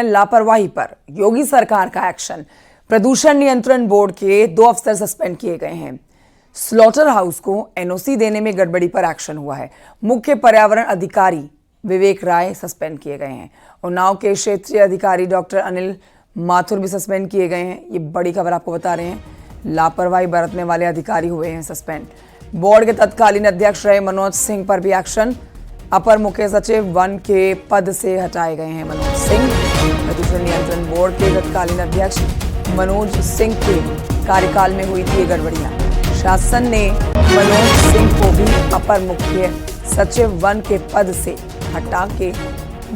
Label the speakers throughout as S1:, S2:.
S1: लापरवाही पर योगी सरकार का एक्शन। प्रदूषण नियंत्रण बोर्ड के 2 अफसर सस्पेंड किए गए हैं। स्लॉटर हाउस को एनओसी देने में गड़बड़ी पर एक्शन हुआ है। मुख्य पर्यावरण अधिकारी विवेक राय सस्पेंड किए गए हैं। उन्नाव के क्षेत्रीय अधिकारी डॉक्टर अनिल माथुर भी सस्पेंड किए गए हैं। ये बड़ी खबर आपको बता रहे हैं। लापरवाही बरतने वाले अधिकारी हुए हैं सस्पेंड। बोर्ड के तत्कालीन अध्यक्ष रहे मनोज सिंह पर भी एक्शन। अपर मुख्य सचिव वन के पद से हटाए गए हैं मनोज सिंह। प्रदूषण नियंत्रण बोर्ड के तत्कालीन अध्यक्ष मनोज सिंह के कार्यकाल में हुई थी ये गड़बड़ियां। शासन ने मनोज सिंह को भी अपर मुख्य सचिव वन के पद से हटा के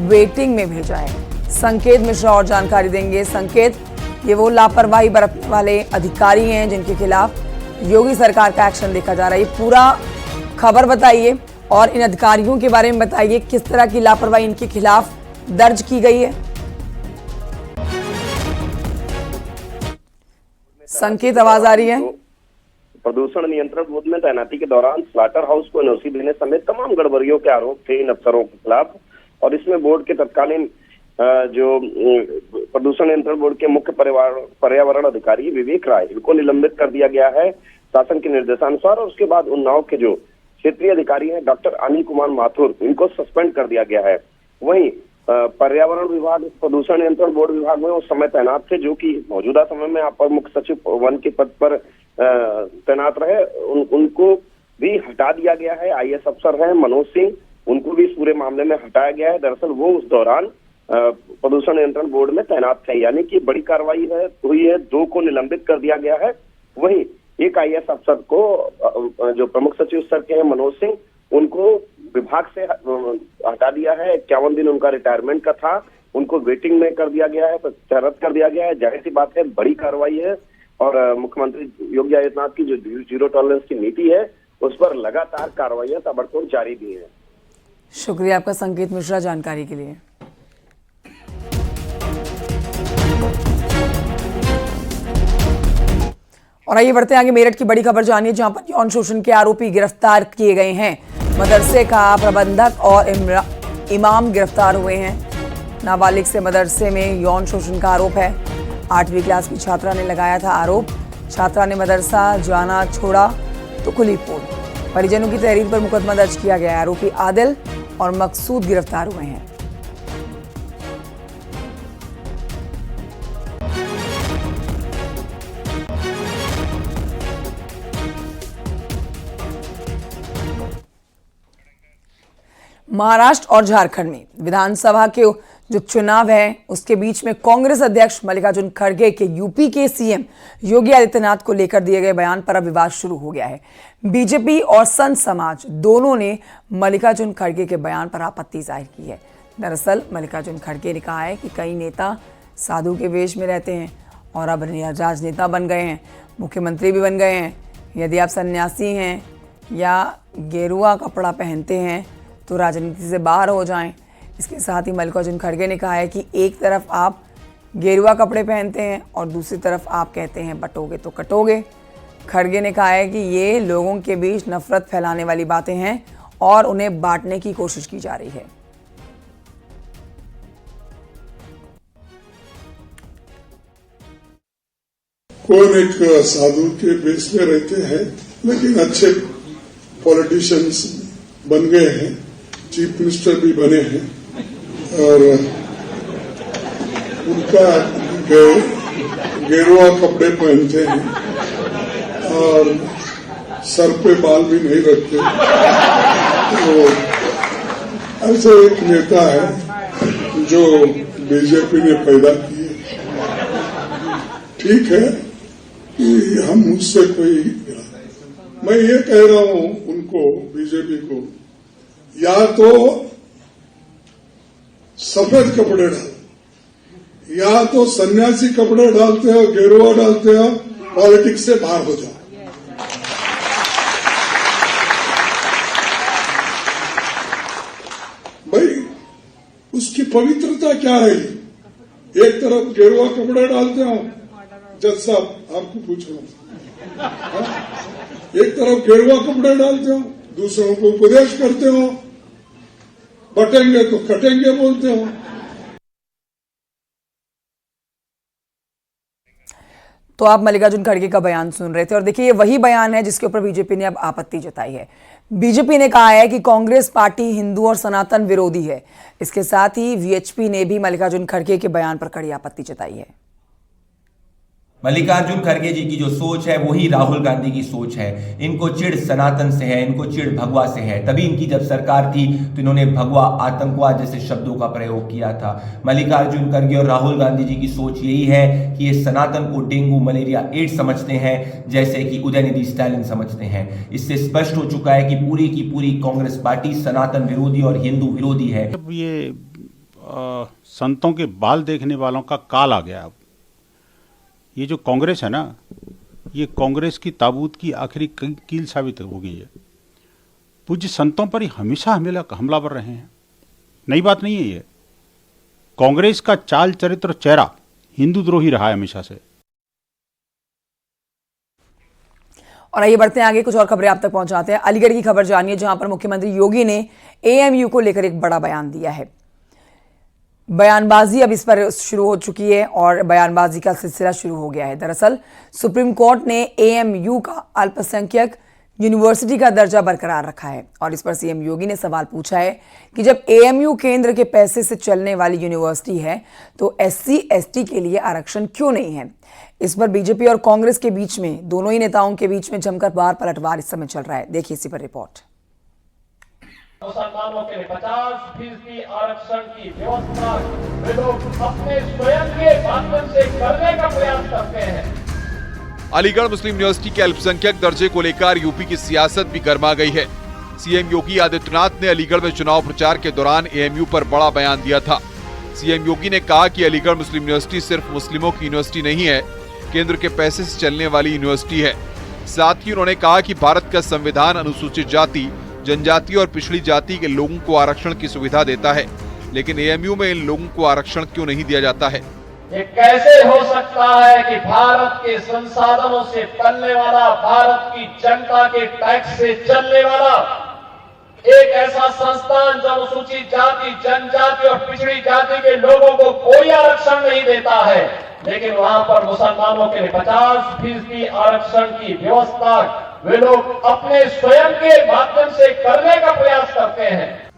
S1: वेटिंग में भेजा है। संकेत मिश्रा और जानकारी देंगे। संकेत, ये वो लापरवाही बरतने वाले अधिकारी हैं जिनके खिलाफ योगी सरकार का एक्शन देखा जा रहा है। पूरा खबर बताइए और इन अधिकारियों के बारे में बताइए, किस तरह की लापरवाही इनके खिलाफ दर्ज की गई है। संकेत, आवाज आ रही है?
S2: प्रदूषण नियंत्रण बोर्ड में तैनाती के दौरान स्लॉटर हाउस को एनओसी देने समेत तमाम गड़बड़ियों के आरोप थे इन अफसरों के खिलाफ। और इसमें बोर्ड के तत्कालीन जो प्रदूषण नियंत्रण बोर्ड के मुख्य पर्यावरण अधिकारी विवेक राय, इनको निलंबित कर दिया गया है शासन के निर्देशानुसार। और उसके बाद उन्नाव के जो क्षेत्रीय अधिकारी हैं डॉक्टर अनिल कुमार माथुर, इनको सस्पेंड कर दिया गया है। वहीं पर्यावरण विभाग, प्रदूषण नियंत्रण बोर्ड विभाग में उस समय तैनात थे, जो कि मौजूदा समय में अपर मुख्य सचिव वन के पद पर तैनात रहे, उनको भी हटा दिया गया है। आईएएस अफसर हैं मनोज सिंह, उनको भी इस पूरे मामले में हटाया गया है। दरअसल वो उस दौरान प्रदूषण नियंत्रण बोर्ड में तैनात थे, यानी कि बड़ी कार्रवाई हुई है। 2 को निलंबित कर दिया गया है। वहीं एक आईएएस अफसर को, जो प्रमुख सचिव स्तर के हैं मनोज सिंह, उनको विभाग से हटा दिया है। 51 दिन उनका रिटायरमेंट का था, उनको वेटिंग में कर दिया गया है, रद्द कर दिया गया है। जाहिर सी बात है, बड़ी कार्रवाई है। और मुख्यमंत्री योगी आदित्यनाथ की जो जीरो टॉलरेंस की नीति है, उस पर लगातार कार्रवाइयां ताबड़तोड़ जारी भी है।
S1: शुक्रिया आपका संकेत मिश्रा जानकारी के लिए। और आइए बढ़ते हैं आगे। मेरठ की बड़ी खबर जानिए, जहां पर यौन शोषण के आरोपी गिरफ्तार किए गए हैं। मदरसे का प्रबंधक और इमाम गिरफ्तार हुए हैं। नाबालिग से मदरसे में यौन शोषण का आरोप है। 8वीं क्लास की छात्रा ने लगाया था आरोप। छात्रा ने मदरसा जाना छोड़ा तो खुली पोल। परिजनों की तहरीर पर मुकदमा दर्ज किया गया है। आरोपी आदिल और मकसूद गिरफ्तार हुए हैं। महाराष्ट्र और झारखंड में विधानसभा के जो चुनाव है, उसके बीच में कांग्रेस अध्यक्ष मल्लिकार्जुन खड़गे के यूपी के सीएम योगी आदित्यनाथ को लेकर दिए गए बयान पर अब विवाद शुरू हो गया है। बीजेपी और संत समाज दोनों ने मल्लिकार्जुन खड़गे के बयान पर आपत्ति जाहिर की है। दरअसल मल्लिकार्जुन खड़गे ने कहा है कि कई नेता साधु के वेश में रहते हैं और अब राजनेता बन गए हैं, मुख्यमंत्री भी बन गए हैं। यदि आप सन्यासी हैं या गेरुआ कपड़ा पहनते हैं तो राजनीति से बाहर हो जाएं। इसके साथ ही मल्लिकार्जुन खड़गे ने कहा है कि एक तरफ आप गेरुआ कपड़े पहनते हैं और दूसरी तरफ आप कहते हैं बटोगे तो कटोगे। खड़गे ने कहा है कि ये लोगों के बीच नफरत फैलाने वाली बातें हैं और उन्हें बांटने की कोशिश की जा रही है।
S3: कौन एक साधु के बेस में रहते हैं, लेकिन अच्छे पॉलिटिशियंस बन गए हैं, चीफ मिनिस्टर भी बने हैं। और उनका गेरुआ कपड़े पहनते हैं और सर पे बाल भी नहीं रखते। तो ऐसे एक नेता है जो बीजेपी ने पैदा किए। ठीक है कि हम उससे कोई, मैं ये कह रहा हूं उनको, बीजेपी को, या तो सफेद कपड़े डालो, या तो सन्यासी कपड़े डालते हो, गेरुआ डालते हो, पॉलिटिक्स से बाहर हो जाओ। भाई उसकी पवित्रता क्या है? एक तरफ गेरुआ कपड़े डालते हो, जज साहब आपको पूछ रहा हूं, एक तरफ गेरुआ कपड़े डालते हो, दूसरों को उपदेश करते हो, बटेंगे तो कटेंगे बोलते हो।
S1: तो आप मल्लिकार्जुन खड़गे का बयान सुन रहे थे और देखिए ये वही बयान है जिसके ऊपर बीजेपी ने अब आपत्ति जताई है। बीजेपी ने कहा है कि कांग्रेस पार्टी हिंदू और सनातन विरोधी है। इसके साथ ही वीएचपी ने भी मल्लिकार्जुन खड़गे के बयान पर कड़ी आपत्ति जताई है।
S4: मल्लिकार्जुन खड़गे जी की जो सोच है वही राहुल गांधी की सोच है। इनको चिढ़ सनातन से है, इनको चिढ़ भगवा से है। तभी इनकी जब सरकार थी तो इन्होंने भगवा, आतंकवाद जैसे शब्दों का प्रयोग किया था। मल्लिकार्जुन खड़गे और राहुल गांधी जी की सोच यही है कि ये सनातन को डेंगू, मलेरिया, एड्स समझते हैं, जैसे कि उदयनिधि स्टालिन समझते हैं। इससे स्पष्ट हो चुका है कि पूरी की पूरी कांग्रेस पार्टी सनातन विरोधी और हिंदू विरोधी है।
S5: अब ये संतों के बाल देखने वालों का काल आ गया। अब ये जो कांग्रेस है ना, ये कांग्रेस की ताबूत की आखिरी कील साबित हो गई है। पूज्य संतों पर ही हमेशा हमलावर रहे हैं, नई बात नहीं है ये। कांग्रेस का चाल चरित्र चेहरा हिंदू द्रोही रहा है हमेशा से।
S1: और आइए बढ़ते हैं आगे, कुछ और खबरें आप तक पहुंचाते हैं। अलीगढ़ की खबर जानिए, जहां पर मुख्यमंत्री योगी ने एएमयू को लेकर एक बड़ा बयान दिया है। बयानबाजी अब इस पर शुरू हो चुकी है और बयानबाजी का सिलसिला शुरू हो गया है। दरअसल सुप्रीम कोर्ट ने एएमयू का अल्पसंख्यक यूनिवर्सिटी का दर्जा बरकरार रखा है और इस पर सीएम योगी ने सवाल पूछा है कि जब एएमयू केंद्र के पैसे से चलने वाली यूनिवर्सिटी है तो SC/ST के लिए आरक्षण क्यों नहीं है। इस पर बीजेपी और कांग्रेस के बीच में, दोनों ही नेताओं के बीच में जमकर बार पलटवार इस समय चल रहा है। देखिए इसी पर रिपोर्ट।
S6: मुसलमानों के लिए 50% आरक्षण की व्यवस्था वे लोग अपने स्वयं के माध्यम से करने का प्रयास करते हैं।
S7: अलीगढ़ मुस्लिम यूनिवर्सिटी के अल्पसंख्यक दर्जे को लेकर यूपी की सियासत भी गर्मा गई है। सीएम योगी आदित्यनाथ ने अलीगढ़ में चुनाव प्रचार के दौरान एएमयू पर बड़ा बयान दिया था। सीएम योगी ने कहा कि अलीगढ़ मुस्लिम यूनिवर्सिटी सिर्फ मुस्लिमों की यूनिवर्सिटी नहीं है, केंद्र के पैसे से चलने वाली यूनिवर्सिटी है। साथ ही उन्होंने कहा कि भारत का संविधान अनुसूचित जाति, जनजाति और पिछड़ी जाति के लोगों को आरक्षण की सुविधा देता है, लेकिन एएमयू में इन लोगों को आरक्षण क्यों नहीं दिया जाता है।
S6: ये कैसे हो सकता है कि भारत के संसाधनों से पलने वाला, भारत की जनता के टैक्स से चलने वाला एक ऐसा संस्थान जो अनुसूचित जाति, जनजाति और पिछड़ी जाति के लोगों को कोई आरक्षण नहीं देता है, लेकिन वहां पर मुसलमानों के लिए 50% आरक्षण की व्यवस्था वे लोग अपने स्वयं के माध्यम से करने का प्रयास करते हैं।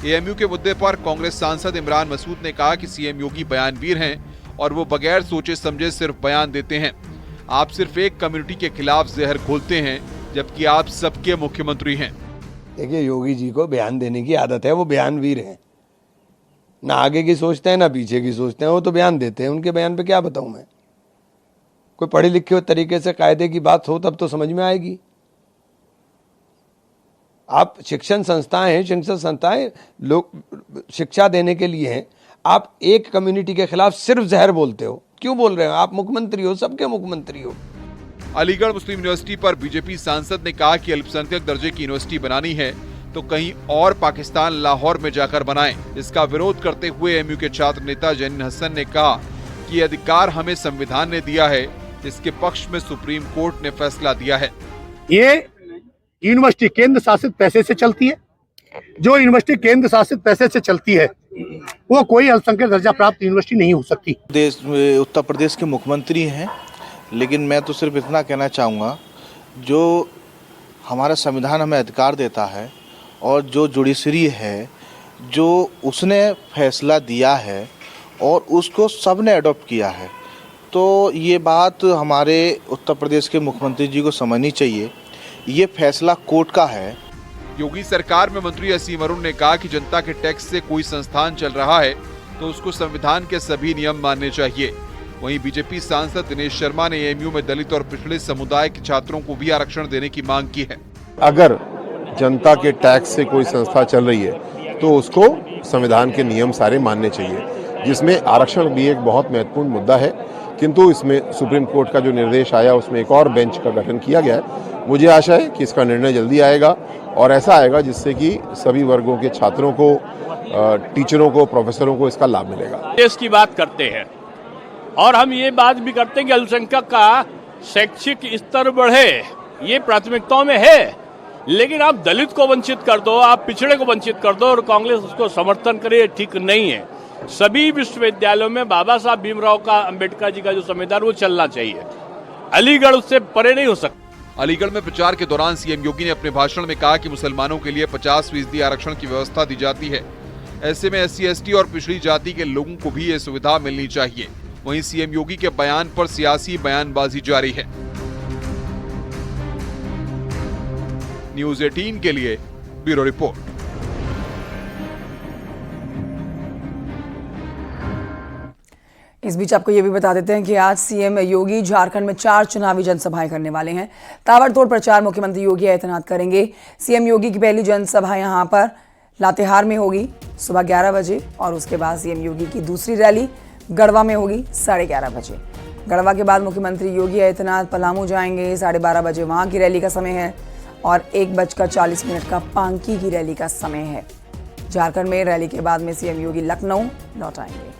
S7: एएमयू के मुद्दे पर कांग्रेस सांसद इमरान मसूद ने कहा कि सीएम योगी बयानवीर हैं और वो बगैर सोचे समझे सिर्फ बयान देते हैं। आप सिर्फ एक कम्युनिटी के खिलाफ जहर घोलते हैं, जबकि आप सबके मुख्यमंत्री हैं।
S8: देखिए, योगी जी को बयान देने की आदत है, वो बयानवीर हैं। ना आगे की सोचते हैं ना पीछे की सोचते हैं, वो तो बयान देते हैं। उनके बयान पे क्या बताऊं मैं। कोई पढ़े लिखे तरीके से कायदे की बात हो तब तो समझ में आएगी। आप शिक्षण संस्थाएं लोग शिक्षा देने के लिए हैं। आप एक कम्युनिटी के खिलाफ सिर्फ जहर बोलते हो, क्यों बोल रहे हो? आप मुख्यमंत्री हो, सबके मुख्यमंत्री हो।
S7: अलीगढ़ मुस्लिम यूनिवर्सिटी पर बीजेपी सांसद ने कहा कि अल्पसंख्यक दर्जे की यूनिवर्सिटी बनानी है तो कहीं और पाकिस्तान लाहौर में जाकर बनाएं। इसका विरोध करते हुए एएमयू के छात्र नेता जैन हसन ने कहा कि ये अधिकार हमें संविधान ने दिया है, इसके पक्ष में सुप्रीम कोर्ट ने फैसला दिया है।
S9: ये यूनिवर्सिटी केंद्र शासित पैसे से चलती है। जो यूनिवर्सिटी केंद्र शासित पैसे से चलती है वो कोई अल्पसंख्यक दर्जा प्राप्त यूनिवर्सिटी नहीं हो सकती।
S10: उत्तर प्रदेश के मुख्यमंत्री हैं, लेकिन मैं तो सिर्फ इतना कहना चाहूँगा, जो हमारा संविधान हमें अधिकार देता है और जो जुडिशरी है, जो उसने फैसला दिया है और उसको सबने अडॉप्ट किया है, तो ये बात हमारे उत्तर प्रदेश के मुख्यमंत्री जी को समझनी चाहिए। ये फैसला कोर्ट का है।
S7: योगी सरकार में मंत्री असीम अरुण ने कहा कि जनता के टैक्स से कोई संस्थान चल रहा है तो उसको संविधान के सभी नियम मानने चाहिए। वहीं बीजेपी सांसद दिनेश शर्मा ने एएमयू में दलित और पिछड़े समुदाय के छात्रों को भी आरक्षण देने की मांग की है।
S11: अगर जनता के टैक्स से कोई संस्था चल रही है तो उसको संविधान के नियम सारे मानने चाहिए, जिसमें आरक्षण भी एक बहुत महत्वपूर्ण मुद्दा है। किंतु इसमें सुप्रीम कोर्ट का जो निर्देश आया उसमें एक और बेंच का गठन किया गया है। मुझे आशा है कि इसका निर्णय जल्दी आएगा और ऐसा आएगा जिससे कि सभी वर्गों के छात्रों को, टीचरों को, प्रोफेसरों को इसका लाभ मिलेगा।
S12: देश की बात करते हैं और हम ये बात भी करते हैं कि अल्पसंख्यक का शैक्षिक स्तर बढ़े, ये प्राथमिकताओं में है। लेकिन आप दलित को वंचित कर दो, आप पिछड़े को वंचित कर दो और कांग्रेस उसको समर्थन करे, ठीक नहीं है। सभी विश्वविद्यालयों में बाबा साहब भीमराव का अंबेडकर जी का जो संविधान वो चलना चाहिए। अलीगढ़ उससे परे नहीं हो सकता।
S7: अलीगढ़ में प्रचार के दौरान सीएम योगी ने अपने भाषण में कहा कि मुसलमानों के लिए 50% आरक्षण की व्यवस्था दी जाती है। ऐसे में SC ST और पिछड़ी जाति के लोगों को भी ये सुविधा मिलनी चाहिए। वहीं सीएम योगी के बयान पर सियासी बयानबाजी जारी है। न्यूज़ 18 के लिए ब्यूरो रिपोर्ट।
S1: इस बीच आपको ये भी बता देते हैं कि आज सीएम योगी झारखंड में 4 चुनावी जनसभाएं करने वाले हैं। ताबड़तोड़ प्रचार मुख्यमंत्री योगी आदित्यनाथ करेंगे। सीएम योगी की पहली जनसभा यहां पर लातेहार में होगी सुबह 11 बजे और उसके बाद सीएम योगी की दूसरी रैली गढ़वा में होगी 11:30 बजे। गढ़वा के बाद मुख्यमंत्री योगी आदित्यनाथ पलामू जाएंगे। 12:30 बजे वहां की रैली का समय है और 1:40 का पांकी की रैली का समय है। झारखंड में रैली के बाद में सीएम योगी लखनऊ लौट आएंगे।